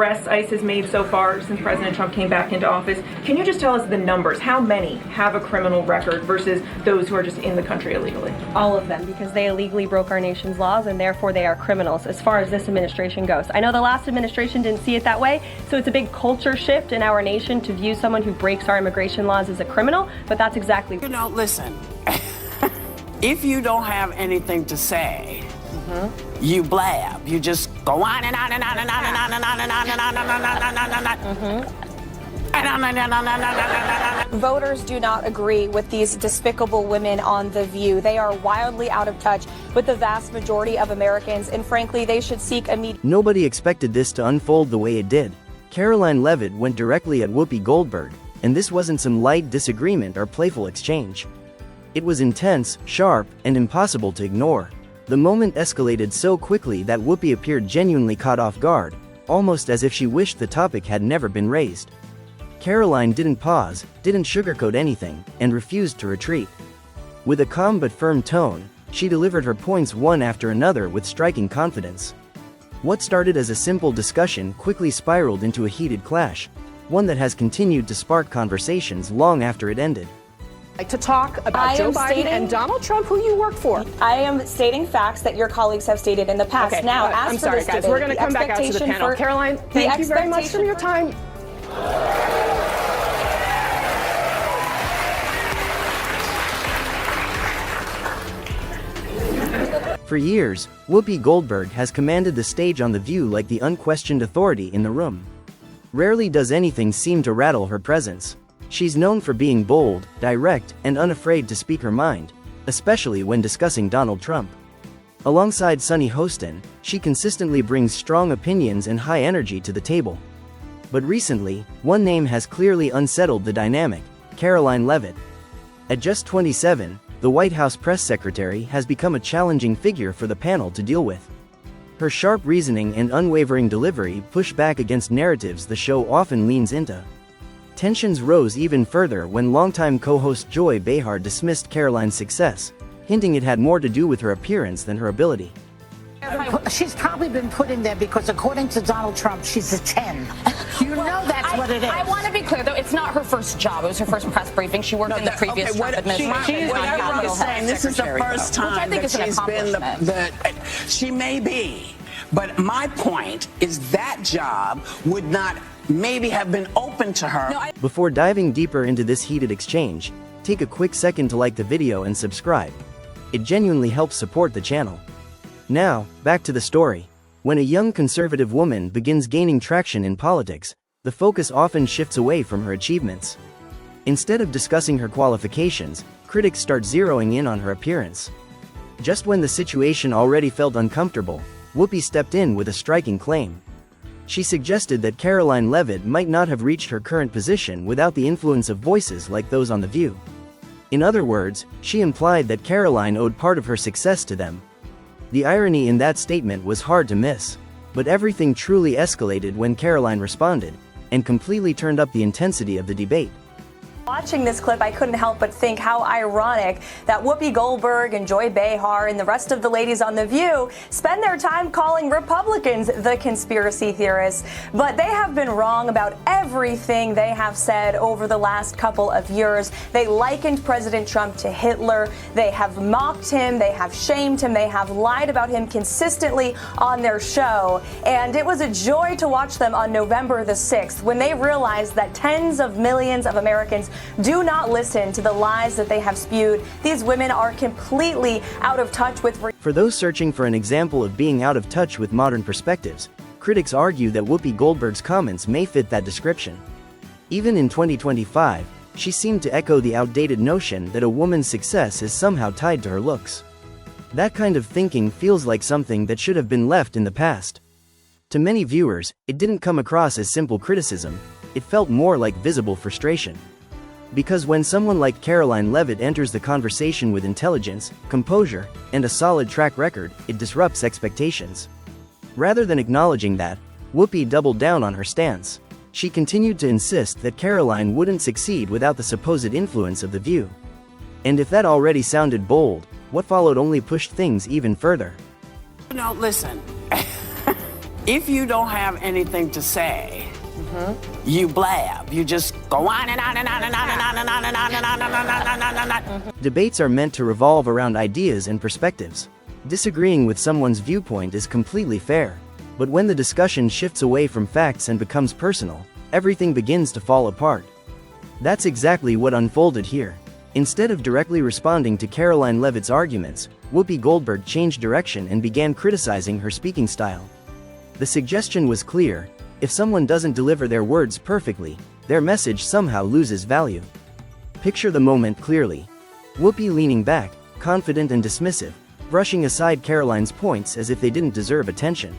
arrests ICE has made so far since President Trump came back into office. Can you just tell us the numbers? How many have a criminal record versus those who are just in the country illegally? All of them, because they illegally broke our nation's laws and therefore they are criminals as far as this administration goes. I know the last administration didn't see it that way, so it's a big culture shift in our nation to view someone who breaks our immigration laws as a criminal, but that's exactly... You know, listen, if you don't have anything to say, you blab. You just go on and on and on and on and on and on and on and on and on and on. Voters do not agree with these despicable women on The View. They are wildly out of touch with the vast majority of Americans, and frankly, they should seek immediate... Nobody expected this to unfold the way it did. Karoline Leavitt went directly at Whoopi Goldberg, and this wasn't some light disagreement or playful exchange. It was intense, sharp, and impossible to ignore. The moment escalated so quickly that Whoopi appeared genuinely caught off guard, almost as if she wished the topic had never been raised. Karoline didn't pause, didn't sugarcoat anything, and refused to retreat. With a calm but firm tone, she delivered her points one after another with striking confidence. What started as a simple discussion quickly spiraled into a heated clash, one that has continued to spark conversations long after it ended. To talk about Joe Biden and Donald Trump, who you work for. I am stating facts that your colleagues have stated in the past. Okay, now, I'm sorry, guys. We're going to come back out to the panel. Karoline, thank you very much for your time. For years, Whoopi Goldberg has commanded the stage on The View like the unquestioned authority in the room. Rarely does anything seem to rattle her presence. She's known for being bold, direct, and unafraid to speak her mind, especially when discussing Donald Trump. Alongside Sunny Hostin, she consistently brings strong opinions and high energy to the table. But recently, one name has clearly unsettled the dynamic: Karoline Leavitt. At just 27, the White House press secretary has become a challenging figure for the panel to deal with. Her sharp reasoning and unwavering delivery push back against narratives the show often leans into. Tensions rose even further when longtime co-host Joy Behar dismissed Karoline's success, hinting it had more to do with her appearance than her ability. She's probably been put in there because, according to Donald Trump, she's a 10. You know that's what it is. I want to be clear, though. It's not her first job. It was her first press briefing. She worked in the previous Trump administration. What I'm saying, this is the first time that she's been she may be. But my point is that job would not maybe have been open to her. Before diving deeper into this heated exchange, take a quick second to like the video and subscribe. It genuinely helps support the channel. Now, back to the story. When a young conservative woman begins gaining traction in politics, the focus often shifts away from her achievements. Instead of discussing her qualifications, critics start zeroing in on her appearance. Just when the situation already felt uncomfortable, Whoopi stepped in with a striking claim. She suggested that Karoline Leavitt might not have reached her current position without the influence of voices like those on The View. In other words, she implied that Karoline owed part of her success to them. The irony in that statement was hard to miss, but everything truly escalated when Karoline responded, and completely turned up the intensity of the debate. Watching this clip, I couldn't help but think how ironic that Whoopi Goldberg and Joy Behar and the rest of the ladies on The View spend their time calling Republicans the conspiracy theorists. But they have been wrong about everything they have said over the last couple of years. They likened President Trump to Hitler. They have mocked him. They have shamed him. They have lied about him consistently on their show. And it was a joy to watch them on November the 6th when they realized that tens of millions of Americans do not listen to the lies that they have spewed. These women are completely out of touch with... For those searching for an example of being out of touch with modern perspectives, critics argue that Whoopi Goldberg's comments may fit that description. Even in 2025, she seemed to echo the outdated notion that a woman's success is somehow tied to her looks. That kind of thinking feels like something that should have been left in the past. To many viewers, it didn't come across as simple criticism. It felt more like visible frustration. Because when someone like Karoline Leavitt enters the conversation with intelligence, composure, and a solid track record, it disrupts expectations. Rather than acknowledging that, Whoopi doubled down on her stance. She continued to insist that Karoline wouldn't succeed without the supposed influence of The View. And if that already sounded bold, what followed only pushed things even further. No, listen. if you don't have anything to say, you blab. You just go on and on and on and on and on and on and on and on and on and on and on. Debates are meant to revolve around ideas and perspectives. Disagreeing with someone's viewpoint is completely fair. But when the discussion shifts away from facts and becomes personal, everything begins to fall apart. That's exactly what unfolded here. Instead of directly responding to Karoline Leavitt's arguments, Whoopi Goldberg changed direction and began criticizing her speaking style. The suggestion was clear: if someone doesn't deliver their words perfectly, their message somehow loses value. Picture the moment clearly. Whoopi leaning back, confident and dismissive, brushing aside Karoline's points as if they didn't deserve attention.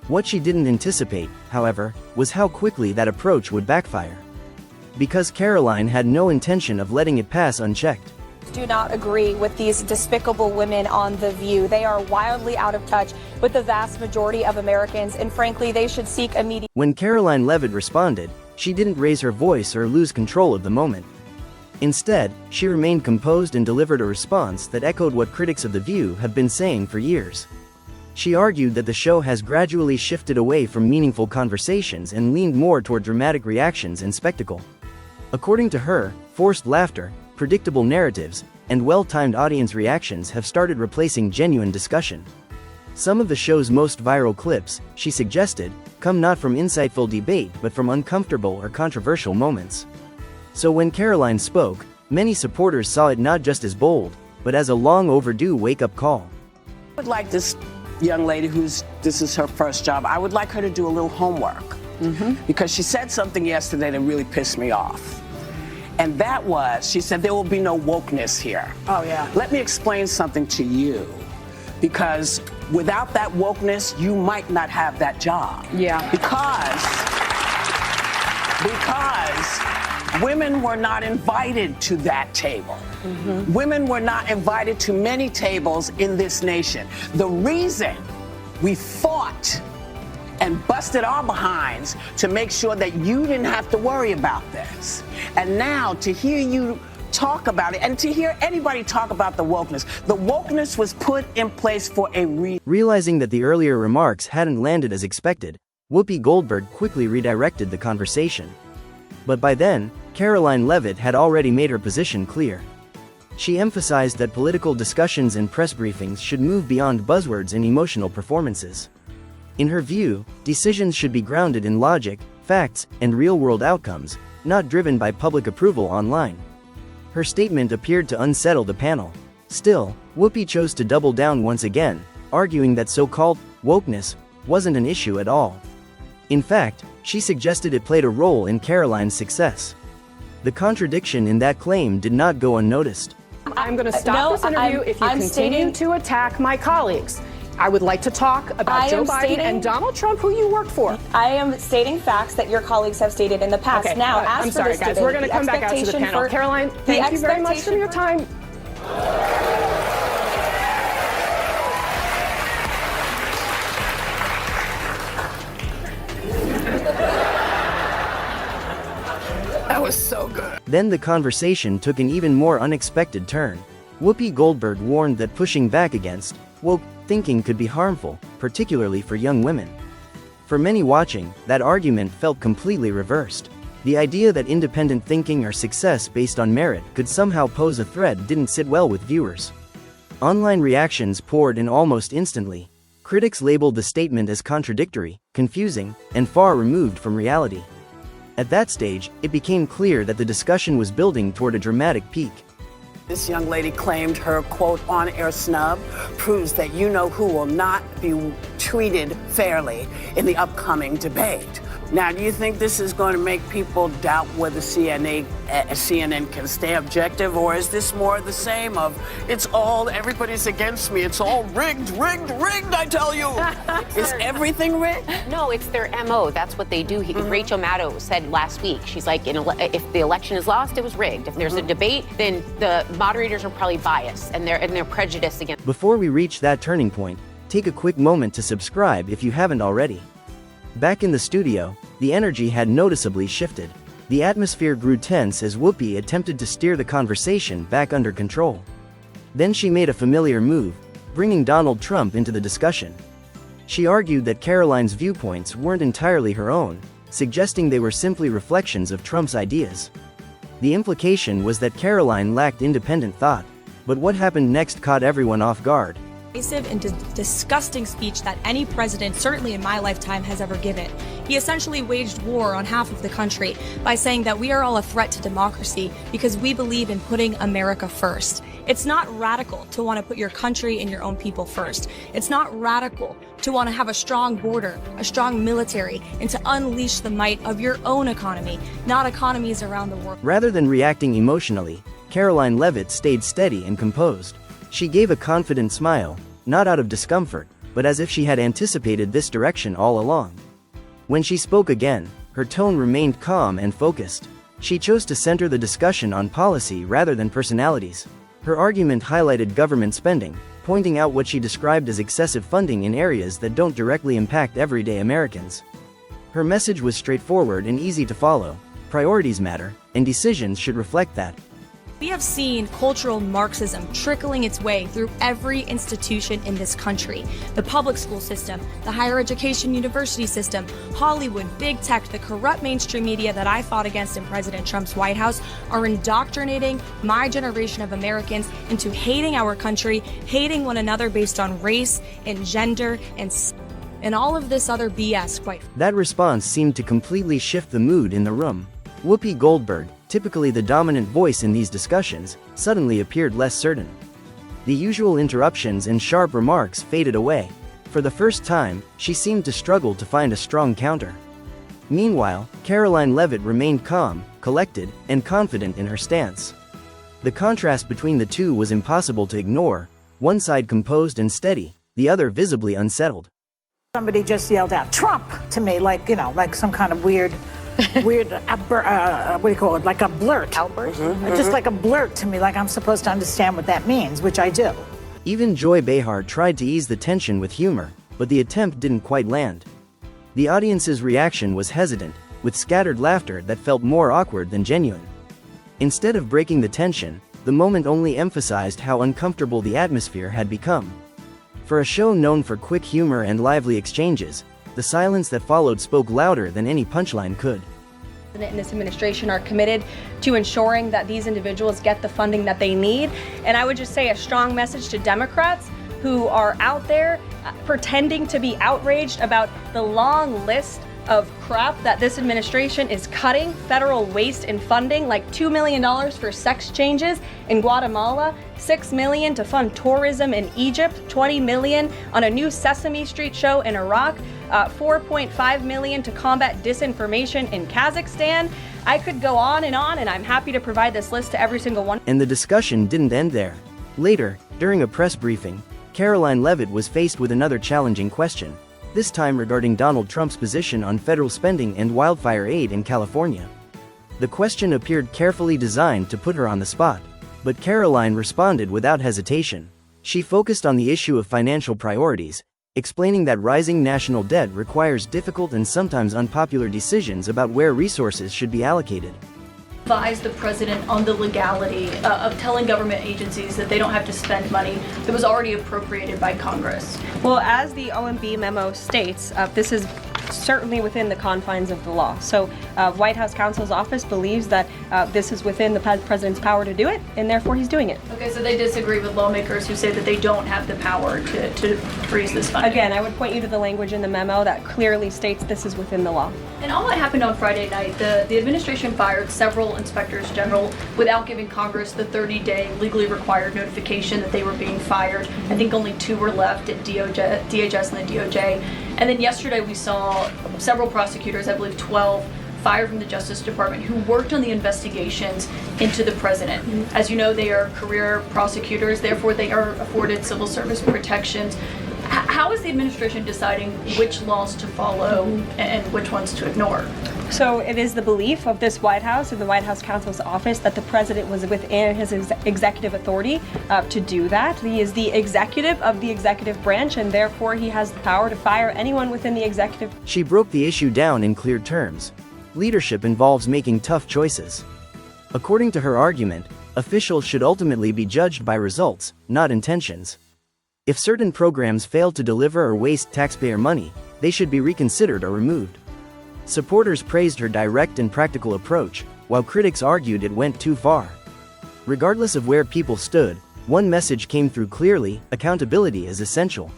What she didn't anticipate, however, was how quickly that approach would backfire. Because Karoline had no intention of letting it pass unchecked. Do not agree with these despicable women on The View. They are wildly out of touch with the vast majority of Americans, and frankly, they should seek immediate. When Karoline Leavitt responded, she didn't raise her voice or lose control of the moment. Instead, she remained composed and delivered a response that echoed what critics of The View have been saying for years. She argued that the show has gradually shifted away from meaningful conversations and leaned more toward dramatic reactions and spectacle. According to her, forced laughter, predictable narratives, and well-timed audience reactions have started replacing genuine discussion. Some of the show's most viral clips, she suggested, come not from insightful debate but from uncomfortable or controversial moments. So when Karoline spoke, many supporters saw it not just as bold, but as a long overdue wake-up call. I would like this young lady this is her first job, I would like her to do a little homework. Because she said something yesterday that really pissed me off. And that was, she said, there will be no wokeness here. Oh, yeah. Let me explain something to you. Because without that wokeness, you might not have that job. Yeah. Because women were not invited to that table. Women were not invited to many tables in this nation. The reason we fought and busted our behinds to make sure that you didn't have to worry about this. And now to hear you talk about it and to hear anybody talk about the wokeness was put in place for a reason. Realizing that the earlier remarks hadn't landed as expected, Whoopi Goldberg quickly redirected the conversation. But by then, Karoline Leavitt had already made her position clear. She emphasized that political discussions and press briefings should move beyond buzzwords and emotional performances. In her view, decisions should be grounded in logic, facts, and real-world outcomes, not driven by public approval online. Her statement appeared to unsettle the panel. Still, Whoopi chose to double down once again, arguing that so-called wokeness wasn't an issue at all. In fact, she suggested it played a role in Karoline's success. The contradiction in that claim did not go unnoticed. I'm going to stop this interview if you continue to attack my colleagues. I would like to talk about Joe Biden and Donald Trump, who you worked for. I am stating facts that your colleagues have stated in the past. Okay, now, I'm sorry, guys. We're going to come back out to the panel. Karoline, thank you very much for your time. That was so good. Then the conversation took an even more unexpected turn. Whoopi Goldberg warned that pushing back against woke thinking could be harmful, particularly for young women. For many watching, that argument felt completely reversed. The idea that independent thinking or success based on merit could somehow pose a threat didn't sit well with viewers. Online reactions poured in almost instantly. Critics labeled the statement as contradictory, confusing, and far removed from reality. At that stage, it became clear that the discussion was building toward a dramatic peak. This young lady claimed her, quote, on-air snub proves that you-know-who will not be treated fairly in the upcoming debate. Now, do you think this is going to make people doubt whether CNN can stay objective, or is this more of the same of, everybody's against me, it's all rigged, I tell you. Is everything rigged? No, it's their MO. That's what they do. Rachel Maddow said last week, she's like, if the election is lost, it was rigged. If there's a debate, then the moderators are probably biased and they're prejudiced against. Before we reach that turning point, take a quick moment to subscribe if you haven't already. Back in the studio, the energy had noticeably shifted. The atmosphere grew tense as Whoopi attempted to steer the conversation back under control. Then she made a familiar move, bringing Donald Trump into the discussion. She argued that Karoline's viewpoints weren't entirely her own, suggesting they were simply reflections of Trump's ideas. The implication was that Karoline lacked independent thought, but what happened next caught everyone off guard. And disgusting speech that any president, certainly in my lifetime, has ever given. He essentially waged war on half of the country by saying that we are all a threat to democracy because we believe in putting America first. It's not radical to want to put your country and your own people first. It's not radical to want to have a strong border, a strong military, and to unleash the might of your own economy, not economies around the world. Rather than reacting emotionally, Karoline Leavitt stayed steady and composed. She gave a confident smile, not out of discomfort, but as if she had anticipated this direction all along. When she spoke again, her tone remained calm and focused. She chose to center the discussion on policy rather than personalities. Her argument highlighted government spending, pointing out what she described as excessive funding in areas that don't directly impact everyday Americans. Her message was straightforward and easy to follow. Priorities matter, and decisions should reflect that. We have seen cultural Marxism trickling its way through every institution in this country. The public school system, the higher education university system, Hollywood, big tech, the corrupt mainstream media that I fought against in President Trump's White House are indoctrinating my generation of Americans into hating our country, hating one another based on race and gender and all of this other BS, quite. That response seemed to completely shift the mood in the room. Whoopi Goldberg, typically the dominant voice in these discussions, suddenly appeared less certain. The usual interruptions and sharp remarks faded away. For the first time, she seemed to struggle to find a strong counter. Meanwhile, Karoline Leavitt remained calm, collected, and confident in her stance. The contrast between the two was impossible to ignore, one side composed and steady, the other visibly unsettled. Somebody just yelled out, "Trump!" to me, like, like some kind of weird, what do you call it, like a blurt. Outburst? Just like a blurt to me, like I'm supposed to understand what that means, which I do. Even Joy Behar tried to ease the tension with humor, but the attempt didn't quite land. The audience's reaction was hesitant, with scattered laughter that felt more awkward than genuine. Instead of breaking the tension, the moment only emphasized how uncomfortable the atmosphere had become. For a show known for quick humor and lively exchanges, the silence that followed spoke louder than any punchline could. The President and this administration are committed to ensuring that these individuals get the funding that they need. And I would just say a strong message to Democrats who are out there pretending to be outraged about the long list of crap that this administration is cutting, federal waste and funding, like $2 million for sex changes in Guatemala, $6 million to fund tourism in Egypt, $20 million on a new Sesame Street show in Iraq, $4.5 million to combat disinformation in Kazakhstan. I could go on, and I'm happy to provide this list to every single one. And the discussion didn't end there. Later, during a press briefing, Karoline Leavitt was faced with another challenging question, this time regarding Donald Trump's position on federal spending and wildfire aid in California. The question appeared carefully designed to put her on the spot, but Karoline responded without hesitation. She focused on the issue of financial priorities, explaining that rising national debt requires difficult and sometimes unpopular decisions about where resources should be allocated. Advise the president on the legality of telling government agencies that they don't have to spend money that was already appropriated by Congress. Well, as the OMB memo states, this is certainly within the confines of the law. So White House counsel's office believes that this is within the president's power to do it, and therefore he's doing it. Okay, so they disagree with lawmakers who say that they don't have the power to freeze this funding. Again, I would point you to the language in the memo that clearly states this is within the law. And all that happened on Friday night. The administration fired several inspectors general without giving Congress the 30-day legally required notification that they were being fired. I think only 2 were left at DHS and the DOJ. And then yesterday we saw several prosecutors, I believe 12, fired from the Justice Department who worked on the investigations into the president. As you know, they are career prosecutors, therefore they are afforded civil service protections. How is the administration deciding which laws to follow and which ones to ignore? So it is the belief of this White House and the White House counsel's office that the president was within his executive authority to do that. He is the executive of the executive branch, and therefore he has the power to fire anyone within the executive. She broke the issue down in clear terms. Leadership involves making tough choices. According to her argument, officials should ultimately be judged by results, not intentions. If certain programs failed to deliver or waste taxpayer money, they should be reconsidered or removed. Supporters praised her direct and practical approach, while critics argued it went too far. Regardless of where people stood, one message came through clearly: accountability is essential.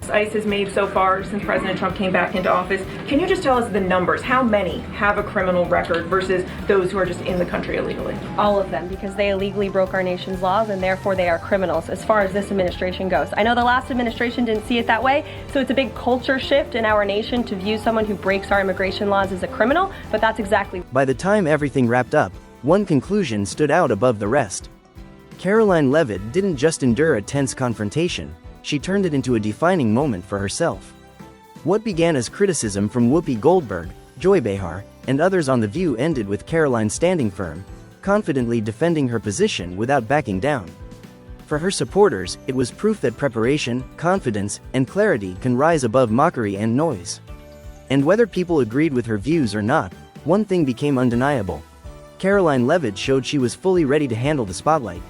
ICE has made so far since President Trump came back into office. Can you just tell us the numbers? How many have a criminal record versus those who are just in the country illegally? All of them, because they illegally broke our nation's laws and therefore they are criminals as far as this administration goes. I know the last administration didn't see it that way, so it's a big culture shift in our nation to view someone who breaks our immigration laws as a criminal, but that's exactly. By the time everything wrapped up, one conclusion stood out above the rest. Karoline Leavitt didn't just endure a tense confrontation, she turned it into a defining moment for herself. What began as criticism from Whoopi Goldberg, Joy Behar, and others on The View ended with Karoline standing firm, confidently defending her position without backing down. For her supporters, it was proof that preparation, confidence, and clarity can rise above mockery and noise. And whether people agreed with her views or not, one thing became undeniable. Karoline Leavitt showed she was fully ready to handle the spotlight.